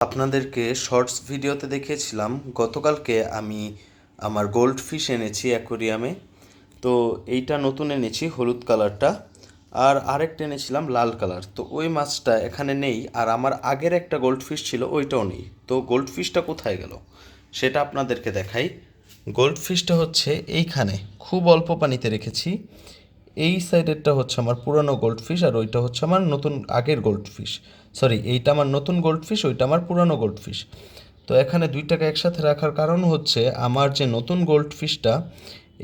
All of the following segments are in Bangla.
আপনাদেরকে শর্টস ভিডিওতে দেখিয়েছিলাম গতকালকে আমি আমার গোল্ড ফিশ এনেছি অ্যাকোরিয়ামে। তো এইটা নতুন এনেছি হলুদ কালারটা, আর আরেকটা এনেছিলাম লাল কালার। তো ওই মাছটা এখানে নেই, আর আমার আগের একটা গোল্ড ফিশ ছিল ওইটাও নেই। তো গোল্ড ফিশটা কোথায় গেল সেটা আপনাদেরকে দেখাই। গোল্ড ফিশটা হচ্ছে এইখানে, খুব অল্প পানিতে রেখেছি। এই সাইডেরটা হচ্ছে আমার পুরানো গোল্ড ফিশ, আর ওইটা হচ্ছে আমার নতুন আগের গোল্ড ফিশ। সরি, এইটা আমার নতুন গোল্ড ফিশ, ওইটা আমার পুরানো গোল্ড ফিশ। তো এখানে দুইটাকে একসাথে রাখার কারণ হচ্ছে আমার যে নতুন গোল্ড ফিশটা,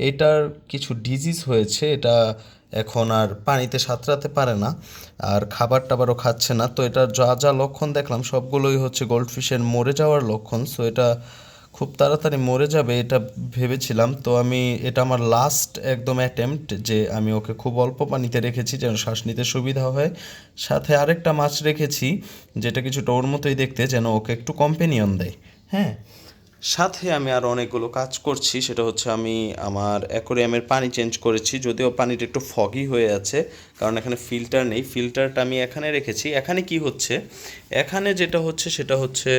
এটার কিছু ডিজিজ হয়েছে। এটা এখন আর পানিতে সাঁতরাতে পারে না, আর খাবার টাবারও খাচ্ছে না। তো এটা যা যা লক্ষণ দেখলাম সবগুলোই হচ্ছে গোল্ড ফিশের মরে যাওয়ার লক্ষণ। সো এটা খুব তাড়াতাড়ি মরে যাবে এটা ভেবেছিলাম। তো আমি এটা আমার লাস্ট একদম অ্যাটেম্পট যে আমি ওকে খুব অল্প পানিতে রেখেছি যেন শ্বাস নিতে সুবিধা হয়। সাথে আরেকটা মাছ রেখেছি যেটা কিছুটা ওর মতোই দেখতে, যেন ওকে একটু কম্পেনিয়ন দেয়। হ্যাঁ, সাথে আমি আর অনেকগুলো কাজ করছি। সেটা হচ্ছে আমি আমার অ্যাকোরিয়ামের পানি চেঞ্জ করেছি, যদিও পানিটা একটু ফগি হয়ে আছে কারণ এখানে ফিল্টার নেই। ফিল্টারটা আমি এখানে রেখেছি। এখানে কি হচ্ছে, এখানে যেটা হচ্ছে সেটা হচ্ছে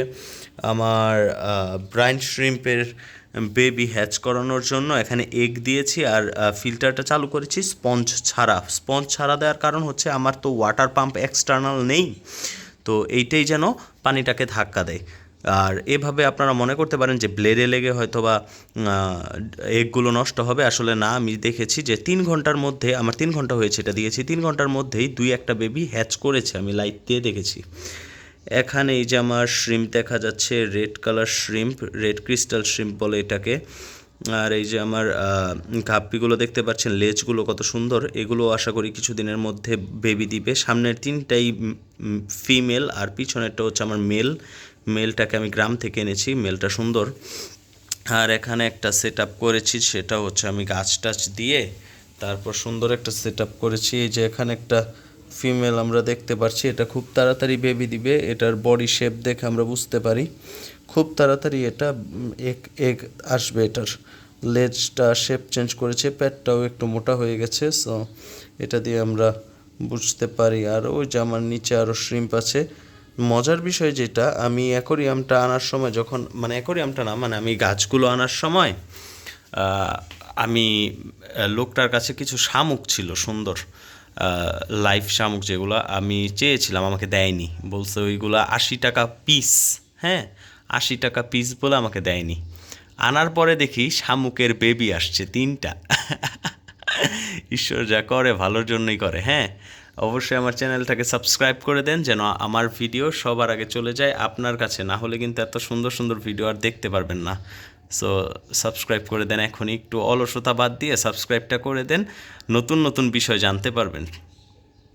আমার ব্রাইন শ্রিম্পের বেবি হ্যাচ করানোর জন্য এখানে এগ দিয়েছি, আর ফিল্টারটা চালু করেছি স্পঞ্জ ছাড়া দেওয়ার কারণ হচ্ছে আমার তো ওয়াটার পাম্প এক্সটার্নাল নেই। তো এইটাই যেন পানিটাকে ধাক্কা দেয়। আর এভাবে আপনারা মনে করতে পারেন যে ব্লেডে লেগে হয়তো বা এগগুলো নষ্ট হবে, আসলে না। আমি দেখেছি যে 3 ঘন্টার মধ্যে, আমার 3 ঘন্টা হয়েছে এটা দিয়েছি, 3 ঘন্টার মধ্যেই 2-1টা বেবি হ্যাচ করেছে, আমি লাইট দিয়ে দেখেছি। এখানে এই যে আমার শ্রিম্প দেখা যাচ্ছে, red colour shrimp, red crystal shrimp বলে এটাকে। আর এই যে আমার গাপ্পিগুলো দেখতে পাচ্ছেন, লেজগুলো কত সুন্দর। এগুলো আশা করি কিছুদিনের মধ্যে বেবি দিবে। সামনের 3টাই ফিমেল, আর পিছনেরটা হচ্ছে আমার মেলটাকে আমি গ্রাম থেকে এনেছি, মেলটা সুন্দর। আর এখানে একটা সেট আপ করেছি, সেটা হচ্ছে আমি গাছ টাছ দিয়ে তারপর সুন্দর একটা সেট আপ করেছি। এই যে এখানে একটা ফিমেল আমরা দেখতে পাচ্ছি, এটা খুব তাড়াতাড়ি বেবি দিবে। এটার বডি শেপ দেখে আমরা বুঝতে পারি খুব তাড়াতাড়ি এটা এগ এগ আসবে। এটার লেজটা শেপ চেঞ্জ করেছে, পেটটাও একটু মোটা হয়ে গেছে। সো এটা দিয়ে আমরা বুঝতে পারি। আর ওই যে আমার নিচে আরও শ্রিম্প আছে। মজার বিষয় যেটা, আমি অ্যাকোরিয়ামটা আনার সময় যখন, মানে অ্যাকোরিয়ামটা না, মানে আমি গাছগুলো আনার সময় আমি লোকটার কাছে কিছু শামুক ছিল সুন্দর, লাইভ শামুক, যেগুলো আমি চেয়েছিলাম, আমাকে দেয়নি। বলছে ওইগুলো 80 টাকা পিস। হ্যাঁ, 80 টাকা পিস বলে আমাকে দেয়নি। আনার পরে দেখি শামুকের বেবি আসছে 3টা। ঈশ্বর যা করে ভালোর জন্যই করে। হ্যাঁ, অবশ্যই আমার চ্যানেলটাকে সাবস্ক্রাইব করে দেন যেন আমার ভিডিও সবার আগে চলে যায় আপনার কাছে, না হলে কিন্তু এত সুন্দর সুন্দর ভিডিও আর দেখতে পারবেন না। সো সাবস্ক্রাইব করে দেন এখনই, একটু অলসতা বাদ দিয়ে সাবস্ক্রাইবটা করে দেন, নতুন নতুন বিষয় জানতে পারবেন।